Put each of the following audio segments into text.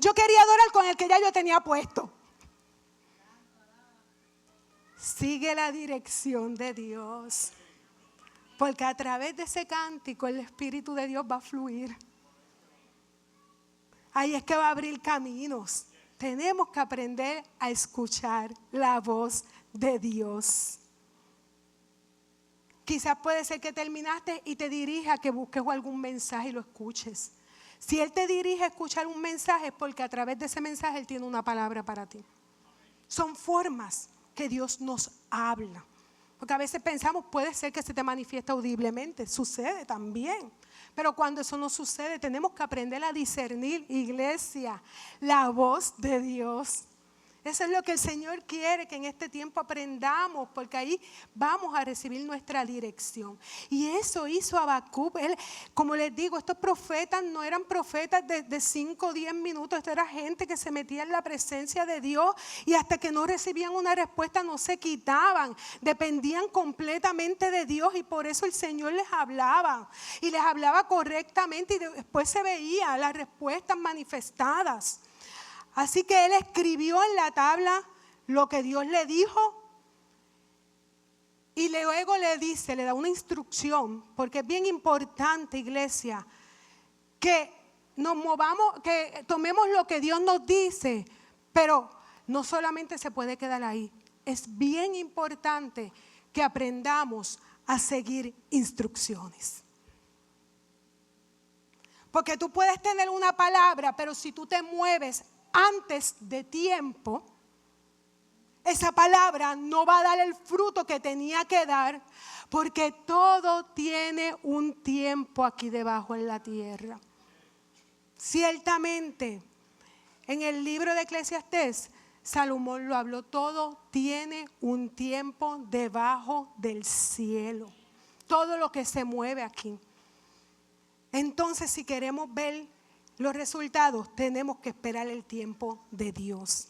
Yo quería adorar con el que ya yo tenía puesto. Sigue la dirección de Dios. Porque a través de ese cántico el Espíritu de Dios va a fluir. Ahí es que va a abrir caminos. Tenemos que aprender a escuchar la voz de Dios. Quizás puede ser que terminaste y te dirija a que busques algún mensaje y lo escuches. Si Él te dirige a escuchar un mensaje es porque a través de ese mensaje Él tiene una palabra para ti. Son formas que Dios nos habla. Porque a veces pensamos, puede ser que se te manifiesta audiblemente. Sucede también. Pero cuando eso no sucede, tenemos que aprender a discernir, iglesia, la voz de Dios. Eso es lo que el Señor quiere que en este tiempo aprendamos, porque ahí vamos a recibir nuestra dirección. Y eso hizo Habacuc. Él, como les digo, estos profetas no eran profetas de 5 o 10 minutos. Esto era gente que se metía en la presencia de Dios y hasta que no recibían una respuesta no se quitaban. Dependían completamente de Dios y por eso el Señor les hablaba. Y les hablaba correctamente y después se veía las respuestas manifestadas. Así que él escribió en la tabla lo que Dios le dijo y luego le dice, le da una instrucción, porque es bien importante, iglesia, que nos movamos, que tomemos lo que Dios nos dice, pero no solamente se puede quedar ahí. Es bien importante que aprendamos a seguir instrucciones. Porque tú puedes tener una palabra, pero si tú te mueves antes de tiempo, esa palabra no va a dar el fruto que tenía que dar, porque todo tiene un tiempo aquí debajo en la tierra. Ciertamente, en el libro de Eclesiastés, Salomón lo habló, todo tiene un tiempo debajo del cielo. Todo lo que se mueve aquí. Entonces, si queremos ver los resultados, tenemos que esperar el tiempo de Dios.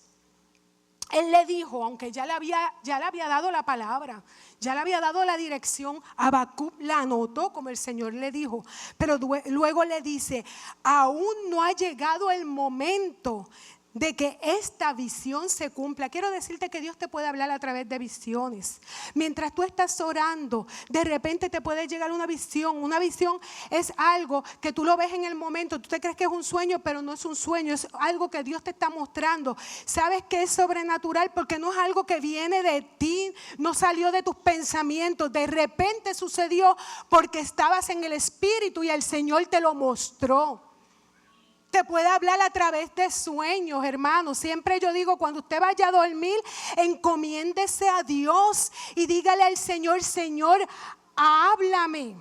Él le dijo, aunque ya le había dado la palabra, ya le había dado la dirección, Habacuc la anotó como el Señor le dijo, pero luego le dice, aún no ha llegado el momento de que esta visión se cumpla. Quiero decirte que Dios te puede hablar a través de visiones. Mientras tú estás orando, de repente te puede llegar una visión. Una visión es algo que tú lo ves en el momento. Tú te crees que es un sueño, pero no es un sueño. Es algo que Dios te está mostrando. Sabes que es sobrenatural porque no es algo que viene de ti, no salió de tus pensamientos. De repente sucedió porque estabas en el Espíritu y el Señor te lo mostró. Te puede hablar a través de sueños, hermanos. Siempre yo digo, cuando usted vaya a dormir, encomiéndese a Dios y dígale al Señor, Señor, háblame.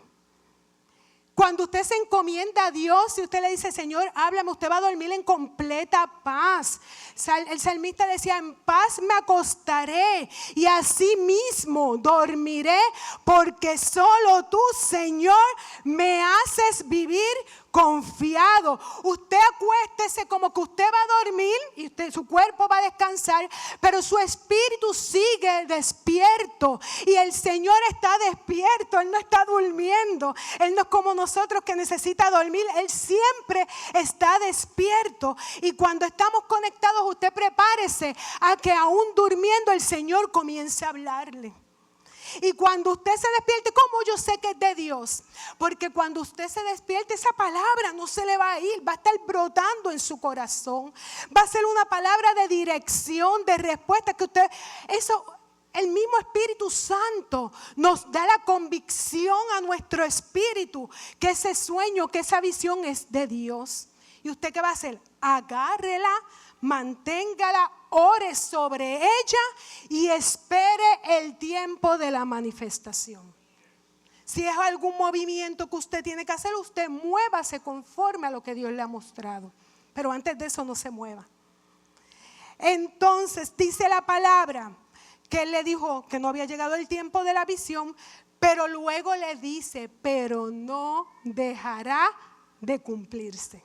Cuando usted se encomienda a Dios y usted le dice, Señor, háblame, usted va a dormir en completa paz. El salmista decía, en paz me acostaré y así mismo dormiré, porque solo tú, Señor, me haces vivir confiado. Usted acuéstese como que usted va a dormir y su cuerpo va a descansar, pero su espíritu sigue despierto y el Señor está despierto. Él no está durmiendo. Él no es como nosotros que necesita dormir. Él siempre está despierto y cuando estamos conectados, usted prepárese a que aún durmiendo el Señor comience a hablarle. Y cuando usted se despierte, ¿cómo yo sé que es de Dios? Porque cuando usted se despierte, esa palabra no se le va a ir, va a estar brotando en su corazón. Va a ser una palabra de dirección, de respuesta que usted, eso, el mismo Espíritu Santo nos da la convicción a nuestro espíritu que ese sueño, que esa visión es de Dios. ¿Y usted qué va a hacer? Agárrela, manténgala, ore sobre ella y espere el tiempo de la manifestación. Si es algún movimiento que usted tiene que hacer, usted muévase conforme a lo que Dios le ha mostrado. Pero antes de eso no se mueva. Entonces dice la palabra que él le dijo que no había llegado el tiempo de la visión, pero luego le dice, pero no dejará de cumplirse.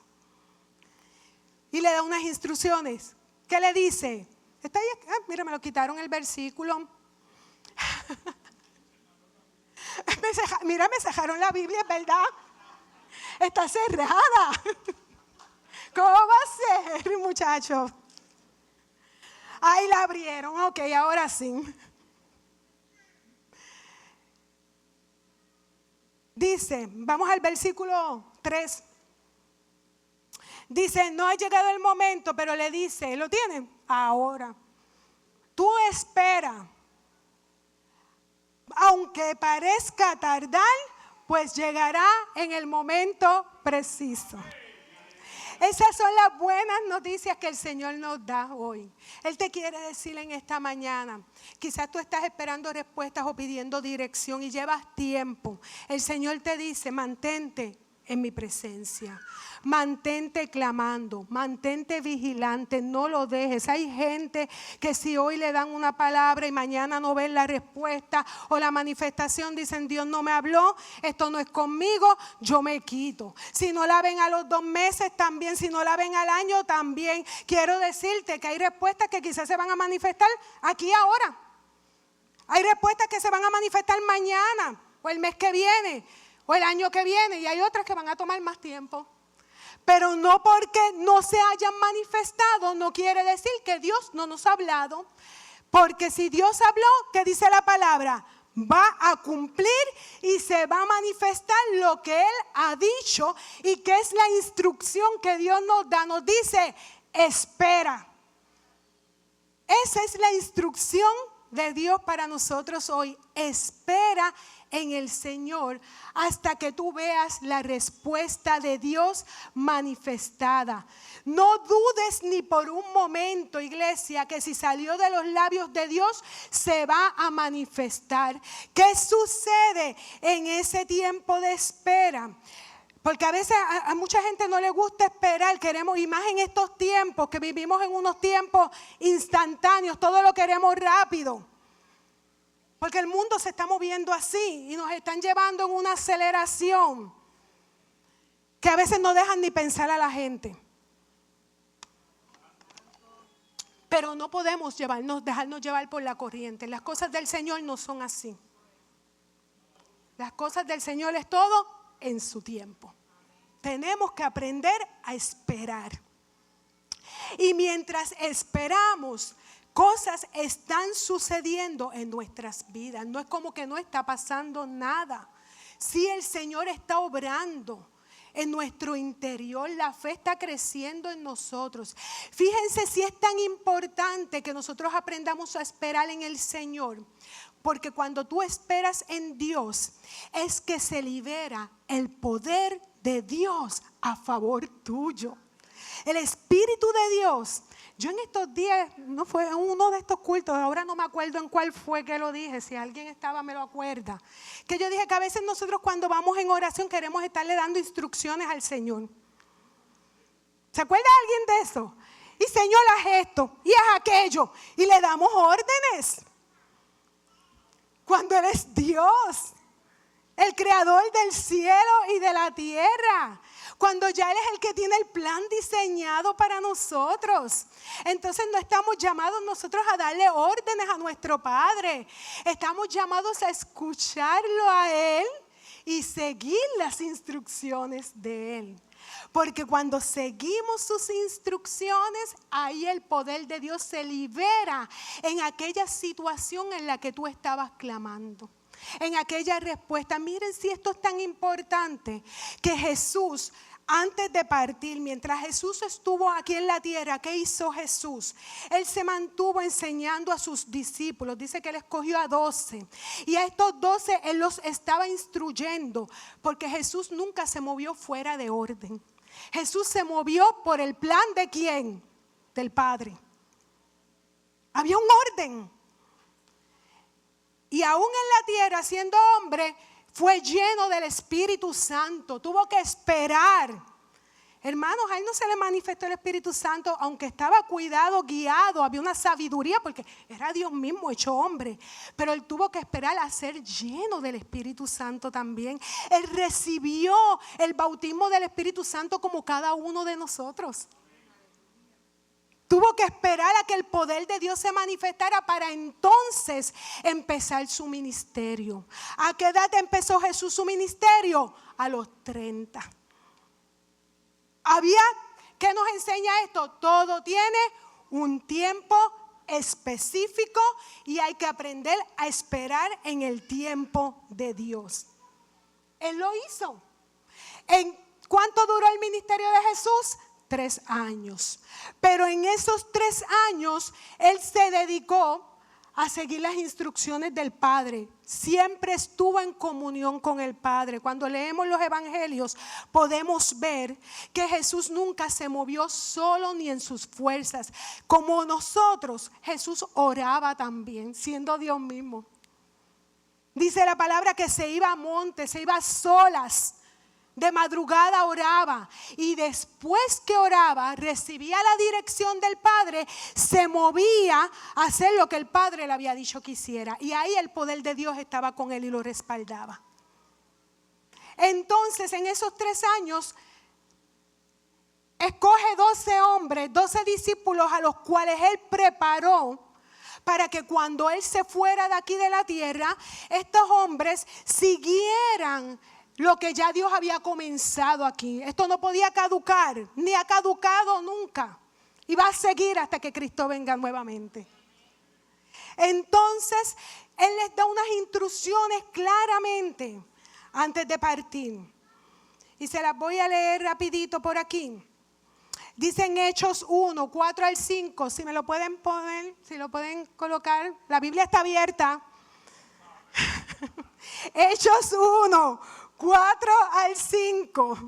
Y le da unas instrucciones. ¿Qué le dice? Está ahí, mira, me lo quitaron el versículo. Mira, me cerraron la Biblia, es verdad. Está cerrada. ¿Cómo va a ser, muchachos? Ahí la abrieron. Ok, ahora sí. Dice, vamos al versículo 3. Dice, no ha llegado el momento, pero le dice, ¿lo tienen? Ahora. Tú espera. Aunque parezca tardar, pues llegará en el momento preciso. Esas son las buenas noticias que el Señor nos da hoy. Él te quiere decir en esta mañana, quizás tú estás esperando respuestas o pidiendo dirección y llevas tiempo. El Señor te dice, mantente en mi presencia. Mantente clamando, mantente vigilante, no lo dejes. Hay gente que si hoy le dan una palabra y mañana no ven la respuesta o la manifestación, dicen Dios no me habló, esto no es conmigo, yo me quito. Si no la ven a los 2 meses también, si no la ven al año también. Quiero decirte que hay respuestas que quizás se van a manifestar aquí ahora. Hay respuestas que se van a manifestar mañana o el mes que viene o el año que viene y hay otras que van a tomar más tiempo. Pero no porque no se hayan manifestado, no quiere decir que Dios no nos ha hablado. Porque si Dios habló, ¿qué dice la palabra? Va a cumplir y se va a manifestar lo que Él ha dicho. Y que es la instrucción que Dios nos da. Nos dice, espera. Esa es la instrucción de Dios para nosotros hoy. Espera en el Señor hasta que tú veas la respuesta de Dios manifestada. No dudes ni por un momento, iglesia, que si salió de los labios de Dios se va a manifestar. ¿Qué sucede en ese tiempo de espera? Porque a veces a mucha gente no le gusta esperar, queremos, y más en estos tiempos, que vivimos en unos tiempos instantáneos, todo lo queremos rápido. Porque el mundo se está moviendo así y nos están llevando en una aceleración que a veces no dejan ni pensar a la gente. Pero no podemos dejarnos llevar por la corriente. Las cosas del Señor no son así. Las cosas del Señor es todo en su tiempo. Tenemos que aprender a esperar. Y mientras esperamos, cosas están sucediendo en nuestras vidas. No es como que no está pasando nada. Sí, el Señor está obrando en nuestro interior. La fe está creciendo en nosotros. Fíjense si es tan importante que nosotros aprendamos a esperar en el Señor. Porque cuando tú esperas en Dios, es que se libera el poder de Dios a favor tuyo. El Espíritu de Dios. Yo en estos días, no fue uno de estos cultos, ahora no me acuerdo en cuál fue que lo dije, si alguien estaba me lo acuerda, que yo dije que a veces nosotros cuando vamos en oración queremos estarle dando instrucciones al Señor. ¿Se acuerda alguien de eso? Y Señor, haz esto y haz aquello y le damos órdenes. Cuando Él es Dios, el creador del cielo y de la tierra. Cuando ya Él es el que tiene el plan diseñado para nosotros. Entonces no estamos llamados nosotros a darle órdenes a nuestro Padre. Estamos llamados a escucharlo a Él y seguir las instrucciones de Él. Porque cuando seguimos sus instrucciones, ahí el poder de Dios se libera en aquella situación en la que tú estabas clamando. En aquella respuesta. Miren si esto es tan importante que Jesús, antes de partir, mientras Jesús estuvo aquí en la tierra, ¿qué hizo Jesús? Él se mantuvo enseñando a sus discípulos. Dice que Él escogió a 12 y a estos 12 Él los estaba instruyendo, porque Jesús nunca se movió fuera de orden. Jesús se movió por el plan de ¿quién? Del Padre. Había un orden. Y aún en la tierra, siendo hombre, fue lleno del Espíritu Santo. Tuvo que esperar. Hermanos, a Él no se le manifestó el Espíritu Santo, aunque estaba cuidado, guiado, había una sabiduría, porque era Dios mismo hecho hombre. Pero Él tuvo que esperar a ser lleno del Espíritu Santo también. Él recibió el bautismo del Espíritu Santo como cada uno de nosotros. Tuvo que esperar a que el poder de Dios se manifestara para entonces empezar su ministerio. ¿A qué edad empezó Jesús su ministerio? A los 30. ¿Qué nos enseña esto? Todo tiene un tiempo específico y hay que aprender a esperar en el tiempo de Dios. Él lo hizo. ¿En cuánto duró el ministerio de Jesús? 3 años. Pero en esos 3 años Él se dedicó a seguir las instrucciones del Padre. Siempre estuvo en comunión con el Padre. Cuando leemos los evangelios podemos ver que Jesús nunca se movió solo ni en sus fuerzas. Como nosotros, Jesús oraba también, siendo Dios mismo. Dice la palabra que se iba a monte, se iba a solas. De madrugada oraba y después que oraba recibía la dirección del Padre, se movía a hacer lo que el Padre le había dicho que hiciera. Y ahí el poder de Dios estaba con él y lo respaldaba. Entonces en esos 3 años escoge 12 hombres, 12 discípulos a los cuales él preparó para que cuando él se fuera de aquí de la tierra, estos hombres siguieran lo que ya Dios había comenzado aquí. Esto no podía caducar, ni ha caducado nunca. Y va a seguir hasta que Cristo venga nuevamente. Entonces, Él les da unas instrucciones claramente antes de partir. Y se las voy a leer rapidito por aquí. Dice en Hechos 1, 4 al 5. Si me lo pueden poner, si lo pueden colocar. La Biblia está abierta. Hechos 1, 4 al 5.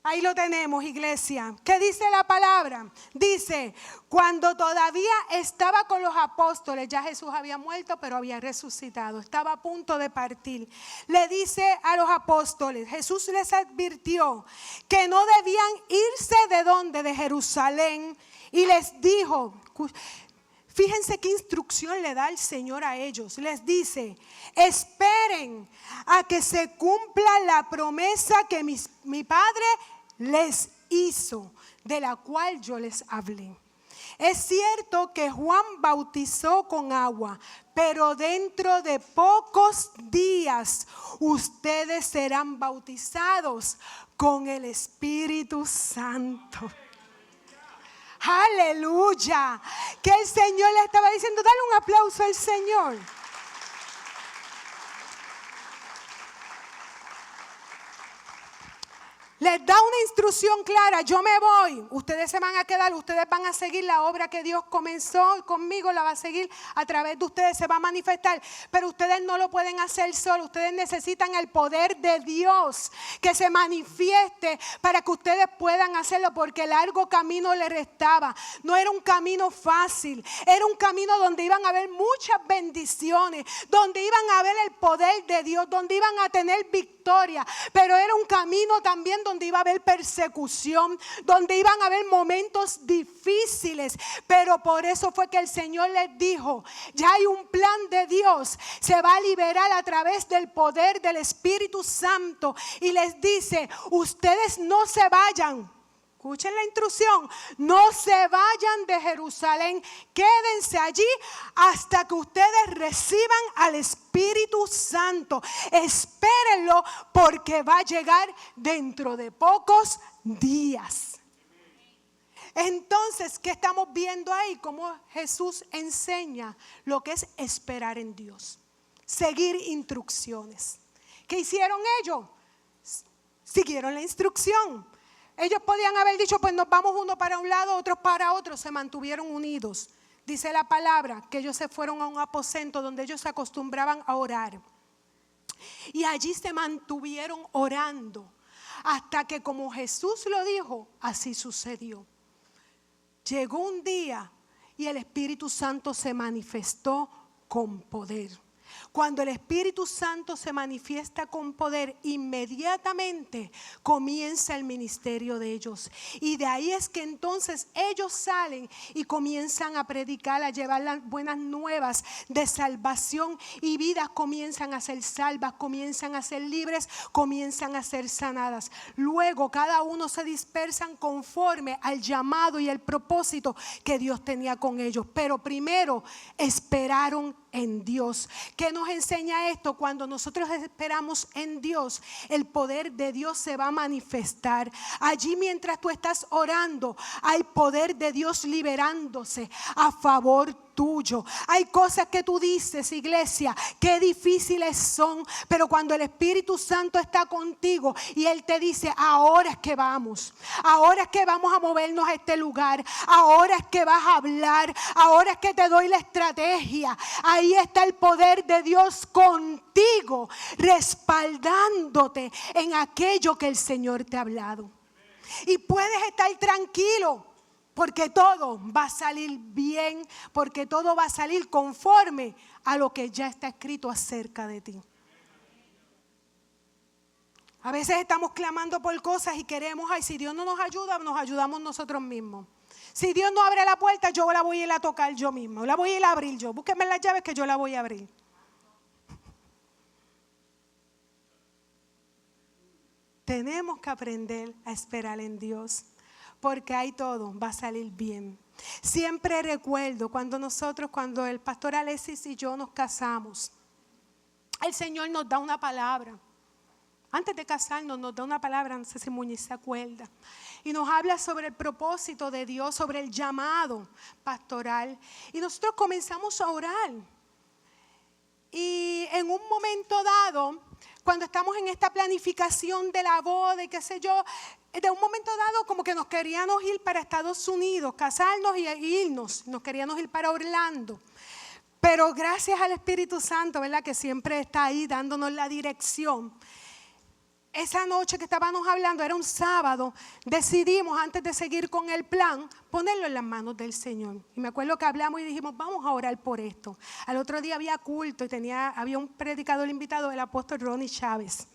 Ahí lo tenemos, iglesia. ¿Qué dice la palabra? Dice, cuando todavía estaba con los apóstoles, ya Jesús había muerto, pero había resucitado. Estaba a punto de partir. Le dice a los apóstoles, Jesús les advirtió que no debían irse de dónde, de Jerusalén. Y les dijo, fíjense qué instrucción le da el Señor a ellos. Les dice, esperen a que se cumpla la promesa que mi Padre les hizo, de la cual yo les hablé. Es cierto que Juan bautizó con agua, pero dentro de pocos días ustedes serán bautizados con el Espíritu Santo. Aleluya, que el Señor le estaba diciendo, dale un aplauso al Señor. Les da una instrucción clara, yo me voy, ustedes se van a quedar, ustedes van a seguir la obra que Dios comenzó conmigo, la va a seguir a través de ustedes, se va a manifestar, pero ustedes no lo pueden hacer solos, ustedes necesitan el poder de Dios que se manifieste para que ustedes puedan hacerlo, porque largo camino le restaba, no era un camino fácil, era un camino donde iban a haber muchas bendiciones, donde iban a ver el poder de Dios, donde iban a tener victoria, pero era un camino también donde iba a haber persecución, donde iban a haber momentos difíciles, pero por eso fue que el Señor les dijo, ya hay un plan de Dios, se va a liberar a través del poder del Espíritu Santo, y les dice, ustedes no se vayan. Escuchen la instrucción, no se vayan de Jerusalén, quédense allí hasta que ustedes reciban al Espíritu Santo. Espérenlo porque va a llegar dentro de pocos días. Entonces, ¿qué estamos viendo ahí? Cómo Jesús enseña lo que es esperar en Dios, seguir instrucciones. ¿Qué hicieron ellos? Siguieron la instrucción. Ellos podían haber dicho, pues nos vamos uno para un lado, otros para otro. Se mantuvieron unidos. Dice la palabra que ellos se fueron a un aposento donde ellos se acostumbraban a orar. Y allí se mantuvieron orando hasta que, como Jesús lo dijo, así sucedió. Llegó un día y el Espíritu Santo se manifestó con poder. Cuando el Espíritu Santo se manifiesta con poder, inmediatamente comienza el ministerio de ellos. Y de ahí es que entonces ellos salen y comienzan a predicar, a llevar las buenas nuevas de salvación, y vidas comienzan a ser salvas, comienzan a ser libres, comienzan a ser sanadas. Luego cada uno se dispersan conforme al llamado y el propósito que Dios tenía con ellos. Pero primero esperaron en Dios. ¿Qué nos enseña esto? Cuando nosotros esperamos en Dios, el poder de Dios se va a manifestar. Allí mientras tú estás orando, hay poder de Dios liberándose a favor tuyo. Hay cosas que tú dices, iglesia, qué difíciles son, pero cuando el Espíritu Santo está contigo y Él te dice, ahora es que vamos a movernos a este lugar, ahora es que vas a hablar, ahora es que te doy la estrategia. Ahí está el poder de Dios contigo, respaldándote en aquello que el Señor te ha hablado. Y puedes estar tranquilo, porque todo va a salir bien, porque todo va a salir conforme a lo que ya está escrito acerca de ti. A veces estamos clamando por cosas y queremos, si Dios no nos ayuda, nos ayudamos nosotros mismos. Si Dios no abre la puerta, yo la voy a ir a tocar yo mismo, la voy a ir a abrir yo. Búsquenme las llaves que yo la voy a abrir. Tenemos que aprender a esperar en Dios, porque ahí todo va a salir bien. Siempre recuerdo cuando el pastor Alexis y yo nos casamos, el Señor nos da una palabra. Antes de casarnos nos da una palabra, no sé si Muñiz se acuerda, y nos habla sobre el propósito de Dios, sobre el llamado pastoral. Y nosotros comenzamos a orar. Y en un momento dado, cuando estamos en esta planificación de la boda y qué sé yo, de un momento dado como que nos queríamos ir para Estados Unidos, casarnos y irnos, nos queríamos ir para Orlando. Pero gracias al Espíritu Santo, ¿verdad?, que siempre está ahí dándonos la dirección. Esa noche que estábamos hablando, era un sábado, decidimos antes de seguir con el plan, ponerlo en las manos del Señor. Y me acuerdo que hablamos y dijimos, vamos a orar por esto. Al otro día había culto y había un predicador invitado, el apóstol Ronnie Chávez.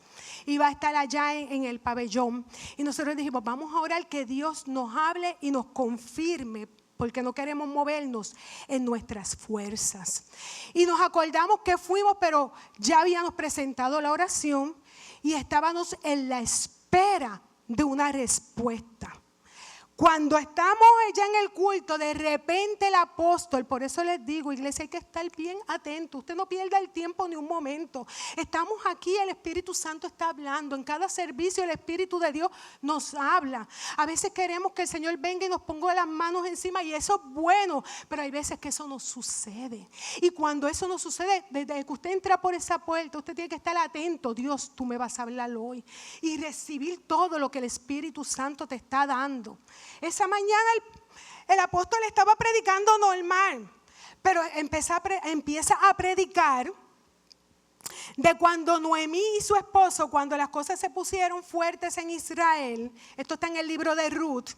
Iba a estar allá en el pabellón. Y nosotros dijimos, vamos a orar que Dios nos hable y nos confirme, porque no queremos movernos en nuestras fuerzas. Y nos acordamos que fuimos, pero ya habíamos presentado la oración y estábamos en la espera de una respuesta. Cuando estamos allá en el culto, de repente el apóstol, por eso les digo, iglesia, hay que estar bien atento. Usted no pierda el tiempo ni un momento. Estamos aquí, el Espíritu Santo está hablando. En cada servicio el Espíritu de Dios nos habla. A veces queremos que el Señor venga y nos ponga las manos encima, y eso es bueno, pero hay veces que eso no sucede. Y cuando eso no sucede, desde que usted entra por esa puerta, usted tiene que estar atento. Dios, tú me vas a hablar hoy, y recibir todo lo que el Espíritu Santo te está dando. Esa mañana el apóstol estaba predicando normal, pero empieza a predicar de cuando Noemí y su esposo, cuando las cosas se pusieron fuertes en Israel. Esto está en el libro de Ruth,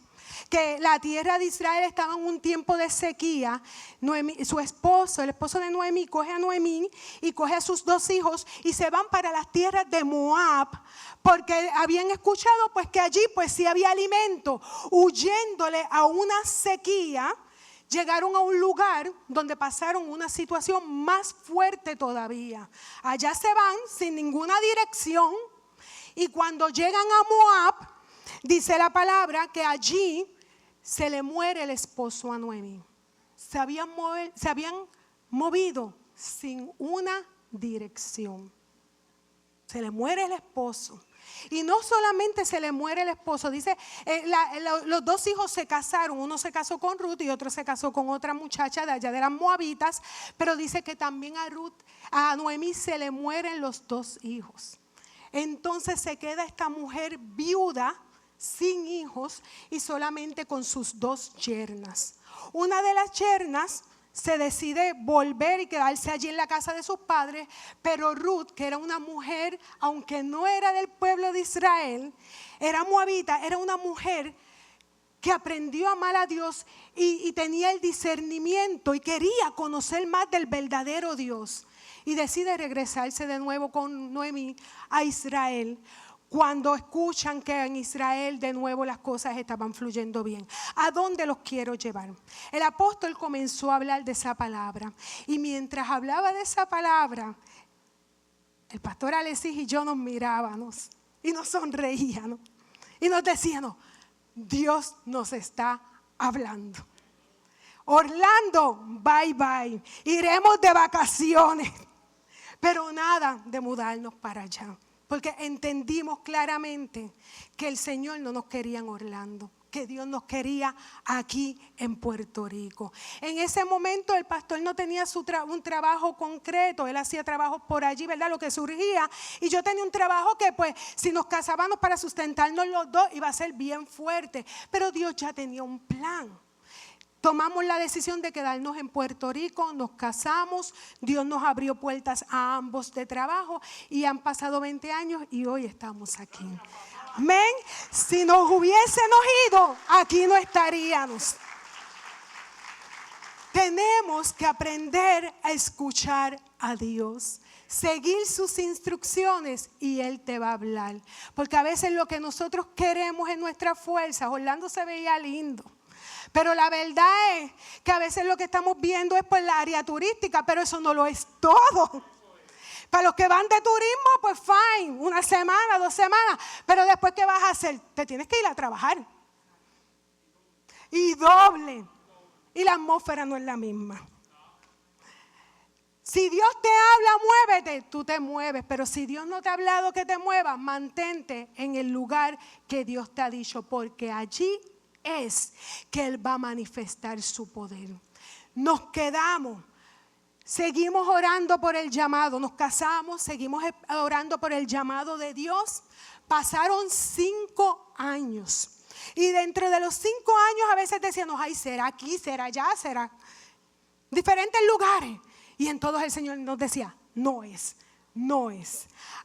que la tierra de Israel estaba en un tiempo de sequía. Noemí, su esposo, el esposo de Noemí, coge a Noemí y coge a sus 2 hijos y se van para las tierras de Moab, porque habían escuchado pues que allí pues sí había alimento. Huyéndole a una sequía, llegaron a un lugar donde pasaron una situación más fuerte todavía. Allá se van sin ninguna dirección, y cuando llegan a Moab, dice la palabra que allí se le muere el esposo a Noemí. Se habían movido sin una dirección. Se le muere el esposo. Y no solamente se le muere el esposo, dice, los 2 hijos se casaron, uno se casó con Ruth y otro se casó con otra muchacha de allá de las Moabitas, pero dice que también a Noemí se le mueren los 2 hijos. Entonces se queda esta mujer viuda, sin hijos y solamente con sus 2 yernas. Una de las yernas se decide volver y quedarse allí en la casa de sus padres, pero Ruth, que era una mujer, aunque no era del pueblo de Israel, era moabita, era una mujer que aprendió a amar a Dios y tenía el discernimiento y quería conocer más del verdadero Dios, y decide regresarse de nuevo con Noemí a Israel, cuando escuchan que en Israel de nuevo las cosas estaban fluyendo bien. ¿A dónde los quiero llevar? El apóstol comenzó a hablar de esa palabra, y mientras hablaba de esa palabra, el pastor Alexis y yo nos mirábamos y nos sonreíamos y nos decíamos, Dios nos está hablando. Orlando, bye bye, iremos de vacaciones. Pero nada de mudarnos para allá, porque entendimos claramente que el Señor no nos quería en Orlando, que Dios nos quería aquí en Puerto Rico. En ese momento el pastor no tenía un trabajo concreto, él hacía trabajos por allí, ¿verdad? Lo que surgía. Y yo tenía un trabajo que pues si nos casábamos para sustentarnos los dos iba a ser bien fuerte. Pero Dios ya tenía un plan. Tomamos la decisión de quedarnos en Puerto Rico, nos casamos, Dios nos abrió puertas a ambos de trabajo y han pasado 20 años y hoy estamos aquí. Amén. Si nos hubiésemos ido, aquí no estaríamos. Tenemos que aprender a escuchar a Dios, seguir sus instrucciones y Él te va a hablar. Porque a veces lo que nosotros queremos en nuestras fuerzas, Orlando se veía lindo. Pero la verdad es que a veces lo que estamos viendo es por la área turística, pero eso no lo es todo. Para los que van de turismo, pues fine, 1 semana, 2 semanas. Pero después, ¿qué vas a hacer? Te tienes que ir a trabajar. Y doble. Y la atmósfera no es la misma. Si Dios te habla, muévete, tú te mueves. Pero si Dios no te ha hablado que te muevas, mantente en el lugar que Dios te ha dicho. Porque allí es que Él va a manifestar su poder. Nos quedamos. Seguimos orando por el llamado, nos casamos, seguimos orando por el llamado de Dios. Pasaron 5 años. Y dentro de los 5 años a veces decíamos, ay, será aquí, será allá, será diferentes lugares. Y en todos el Señor nos decía, no es.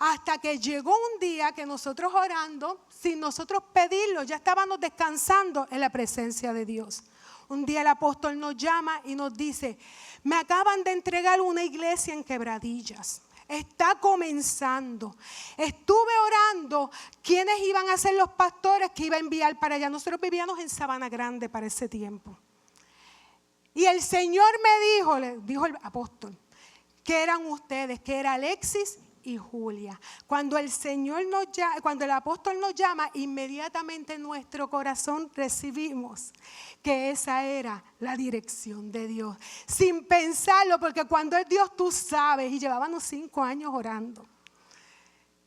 Hasta que llegó un día que nosotros orando, sin nosotros pedirlo, ya estábamos descansando en la presencia de Dios. Un día el apóstol nos llama y nos dice, me acaban de entregar una iglesia en Quebradillas. Está comenzando. Estuve orando quiénes iban a ser los pastores que iba a enviar para allá. Nosotros vivíamos en Sabana Grande para ese tiempo. Y el Señor me dijo, le dijo el apóstol, que eran ustedes, que era Alexis y Julia. Cuando el apóstol nos llama, inmediatamente en nuestro corazón recibimos que esa era la dirección de Dios. Sin pensarlo, porque cuando es Dios tú sabes, y llevábamos 5 años orando.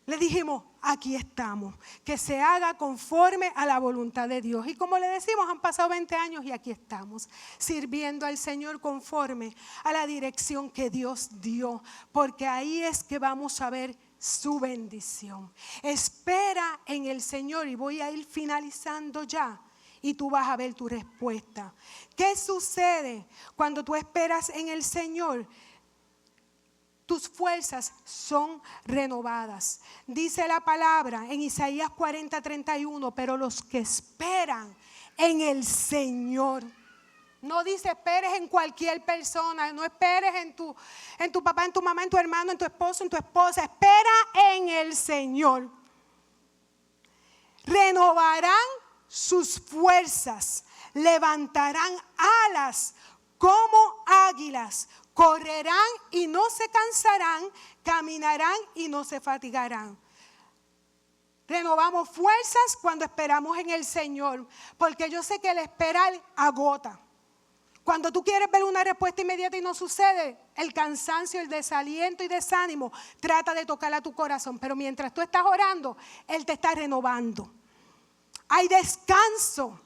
Le dijimos, aquí estamos, que se haga conforme a la voluntad de Dios. Y como le decimos, han pasado 20 años y aquí estamos, sirviendo al Señor conforme a la dirección que Dios dio, porque ahí es que vamos a ver su bendición. Espera en el Señor, y voy a ir finalizando ya, y tú vas a ver tu respuesta. ¿Qué sucede cuando tú esperas en el Señor? Tus fuerzas son renovadas. Dice la palabra en Isaías 40:31, pero los que esperan en el Señor. No dice esperes en cualquier persona, no esperes en tu papá, en tu mamá, en tu hermano, en tu esposo, en tu esposa. Espera en el Señor. Renovarán sus fuerzas, levantarán alas como águilas. Correrán y no se cansarán, caminarán y no se fatigarán. Renovamos fuerzas cuando esperamos en el Señor, porque yo sé que el esperar agota. Cuando tú quieres ver una respuesta inmediata y no sucede, el cansancio, el desaliento y desánimo trata de tocar a tu corazón. Pero mientras tú estás orando, Él te está renovando. Hay descanso,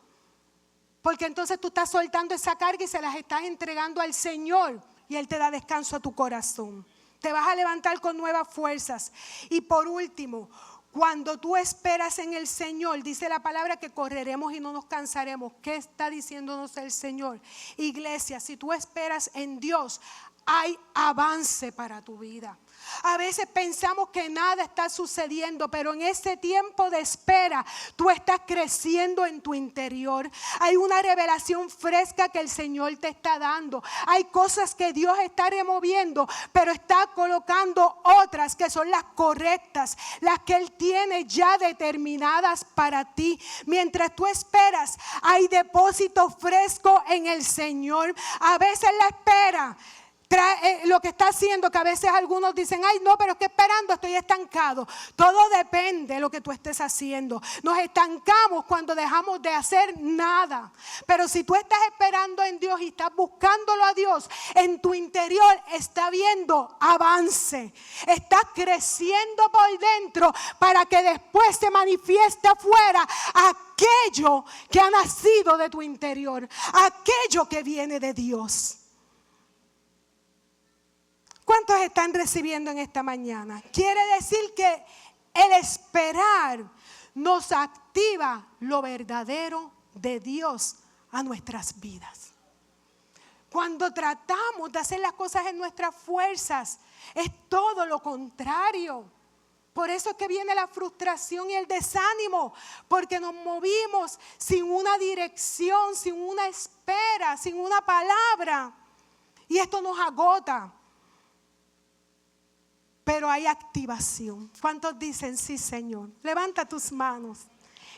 porque entonces tú estás soltando esa carga y se las estás entregando al Señor. Y Él te da descanso a tu corazón. Te vas a levantar con nuevas fuerzas. Y por último, cuando tú esperas en el Señor, dice la palabra que correremos y no nos cansaremos. ¿Qué está diciéndonos el Señor? Iglesia, si tú esperas en Dios, hay avance para tu vida. A veces pensamos que nada está sucediendo, pero en ese tiempo de espera tú estás creciendo en tu interior. Hay una revelación fresca que el Señor te está dando. Hay cosas que Dios está removiendo, pero está colocando otras que son las correctas, las que Él tiene ya determinadas para ti. Mientras tú esperas, hay depósito fresco en el Señor. A veces la espera lo que está haciendo, que a veces algunos dicen, ay no, pero es que esperando estoy estancado. Todo depende de lo que tú estés haciendo. Nos estancamos cuando dejamos de hacer nada. Pero si tú estás esperando en Dios y estás buscándolo a Dios, en tu interior está habiendo avance. Estás creciendo por dentro para que después se manifieste afuera aquello que ha nacido de tu interior, aquello que viene de Dios. ¿Cuántos están recibiendo en esta mañana? Quiere decir que el esperar nos activa lo verdadero de Dios a nuestras vidas. Cuando tratamos de hacer las cosas en nuestras fuerzas, es todo lo contrario. Por eso es que viene la frustración y el desánimo, porque nos movimos sin una dirección, sin una espera, sin una palabra. Y esto nos agota. Pero hay activación. ¿Cuántos dicen sí, Señor? Levanta tus manos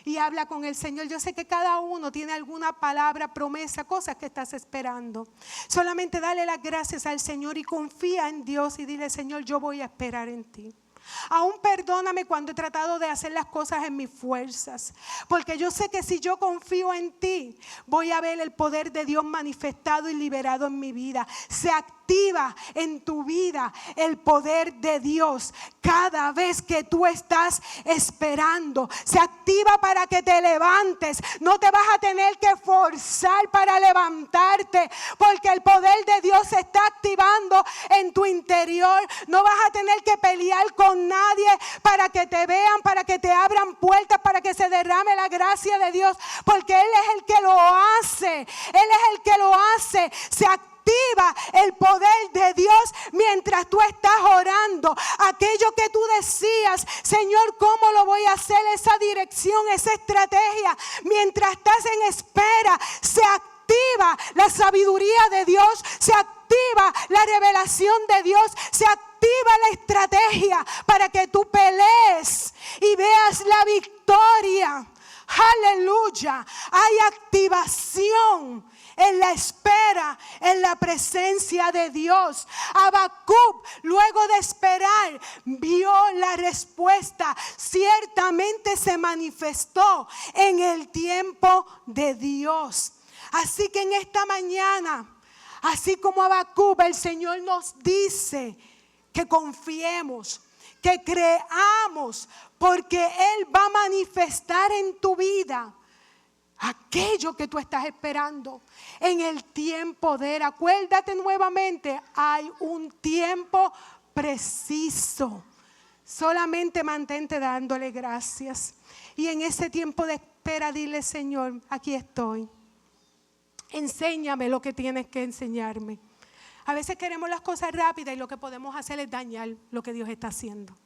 y habla con el Señor. Yo sé que cada uno tiene alguna palabra, promesa, cosas que estás esperando. Solamente dale las gracias al Señor y confía en Dios y dile, Señor, yo voy a esperar en ti. Aún perdóname cuando he tratado de hacer las cosas en mis fuerzas, porque yo sé que si yo confío en ti, voy a ver el poder de Dios manifestado y liberado en mi vida. Se activa en tu vida el poder de Dios cada vez que tú estás esperando. Se activa para que te levantes. No te vas a tener que forzar para levantarte, porque el poder de Dios se está activando en tu interior. No vas a tener que pelear con nadie para que te vean, para que te abran puertas, para que se derrame la gracia de Dios, porque Él es el que lo hace. Él es el que lo hace. Se activa el poder de Dios mientras tú estás orando. Aquello que tú decías, Señor, ¿cómo lo voy a hacer? Esa dirección, esa estrategia. Mientras estás en espera, se activa la sabiduría de Dios, se activa la revelación de Dios, se activa la estrategia para que tú pelees y veas la victoria. Aleluya. Hay activación en la espera, en la presencia de Dios. Habacuc, luego de esperar, vio la respuesta. Ciertamente se manifestó en el tiempo de Dios. Así que en esta mañana, así como Habacuc, el Señor nos dice que confiemos, que creamos, porque Él va a manifestar en tu vida aquello que tú estás esperando en el tiempo de Él. Acuérdate nuevamente, hay un tiempo preciso. Solamente mantente dándole gracias. Y en ese tiempo de espera, dile, Señor, aquí estoy. Enséñame lo que tienes que enseñarme. A veces queremos las cosas rápidas y lo que podemos hacer es dañar lo que Dios está haciendo.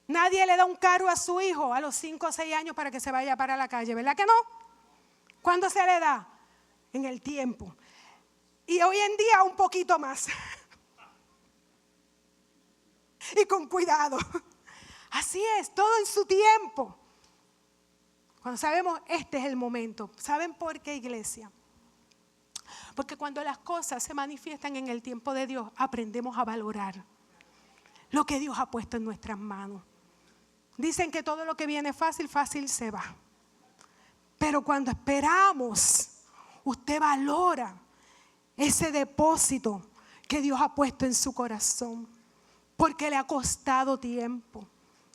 Nadie le da un carro a su hijo a los 5 o 6 años para que se vaya para la calle, ¿verdad que no? ¿Cuándo se le da? En el tiempo. Y hoy en día un poquito más. Y con cuidado. Así es, todo en su tiempo. Cuando sabemos, este es el momento. ¿Saben por qué, iglesia? Porque cuando las cosas se manifiestan en el tiempo de Dios, aprendemos a valorar lo que Dios ha puesto en nuestras manos. Dicen que todo lo que viene fácil, fácil se va. Pero cuando esperamos, usted valora ese depósito que Dios ha puesto en su corazón. Porque le ha costado tiempo,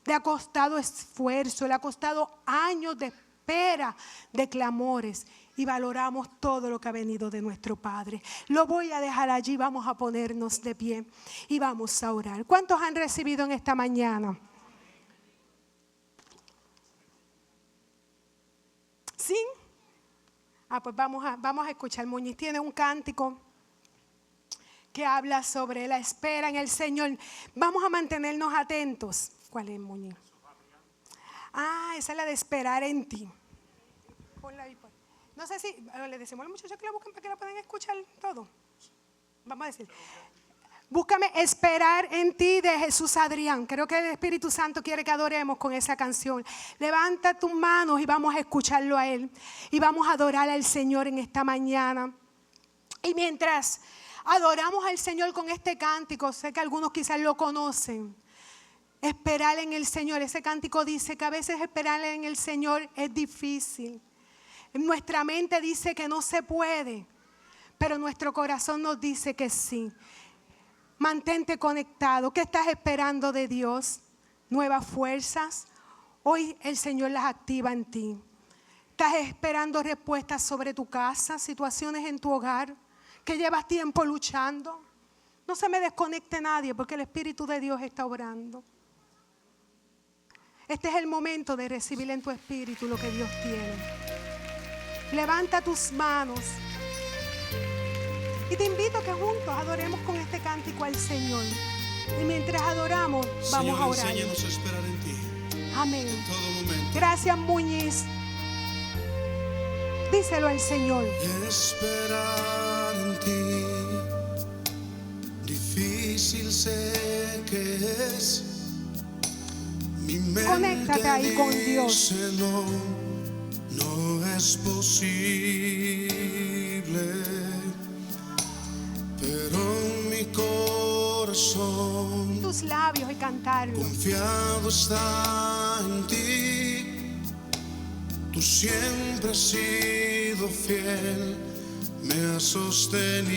le ha costado esfuerzo, le ha costado años de espera, de clamores. Y valoramos todo lo que ha venido de nuestro Padre. Lo voy a dejar allí, vamos a ponernos de pie y vamos a orar. ¿Cuántos han recibido en esta mañana? ¿Sí? Pues vamos a escuchar. Muñiz tiene un cántico que habla sobre la espera en el Señor. Vamos a mantenernos atentos. ¿Cuál es, Muñiz? Esa es la de esperar en ti. Ponla ahí. No sé si le decimos a los muchachos que la busquen para que la puedan escuchar todo. Vamos a decir. Búscame esperar en ti de Jesús Adrián. Creo que el Espíritu Santo quiere que adoremos con esa canción. Levanta tus manos y vamos a escucharlo a Él. Y vamos a adorar al Señor en esta mañana. Y mientras adoramos al Señor con este cántico, sé que algunos quizás lo conocen, esperar en el Señor. Ese cántico dice que a veces esperar en el Señor es difícil. Nuestra mente dice que no se puede, pero nuestro corazón nos dice que sí. Mantente conectado. ¿Qué estás esperando de Dios? Nuevas fuerzas. Hoy el Señor las activa en ti. ¿Estás esperando respuestas sobre tu casa, situaciones en tu hogar que llevas tiempo luchando? No se me desconecte nadie porque el Espíritu de Dios está obrando. Este es el momento de recibir en tu espíritu lo que Dios tiene. Levanta tus manos y te invito a que juntos adoremos con este cántico al Señor. Y mientras adoramos, vamos a orar. Enséñanos a esperar en ti. Amén. En todo momento. Gracias, Muñiz. Díselo al Señor. Esperar en ti, difícil sé que es. Mi mente Conéctate ahí con Dios. dice no es posible, pero mi corazón Tus labios y cantarlo. confiado está en ti. Tú siempre has sido fiel, me has sostenido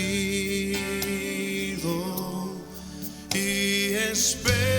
y espero.